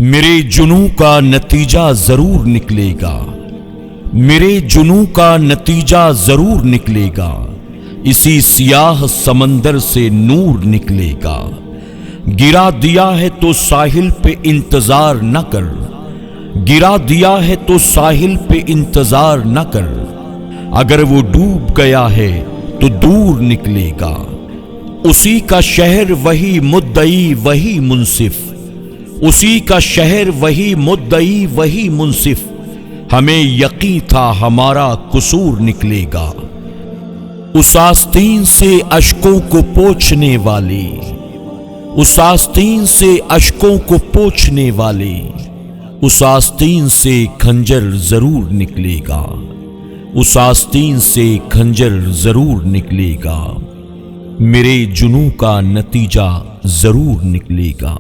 मेरे जुनू का नतीजा जरूर निकलेगा, मेरे जुनू का नतीजा जरूर निकलेगा। इसी सियाह समंदर से नूर निकलेगा। गिरा दिया है तो साहिल पे इंतजार न कर, गिरा दिया है तो साहिल पे इंतजार न कर। अगर वो डूब गया है तो दूर निकलेगा। उसी का शहर वही मुद्दई वही मुंसिफ, उसी का शहर वही मुद्दई वही मुंसिफ। हमें यकीन था हमारा कसूर निकलेगा। उस आस्तीन से अश्कों को पोंछने वाली, उस आस्तीन से अश्कों को पोंछने वाली, उस आस्तीन से खंजर जरूर निकलेगा। उस आस्तीन से खंजर जरूर निकलेगा। मेरे जुनू का नतीजा जरूर निकलेगा।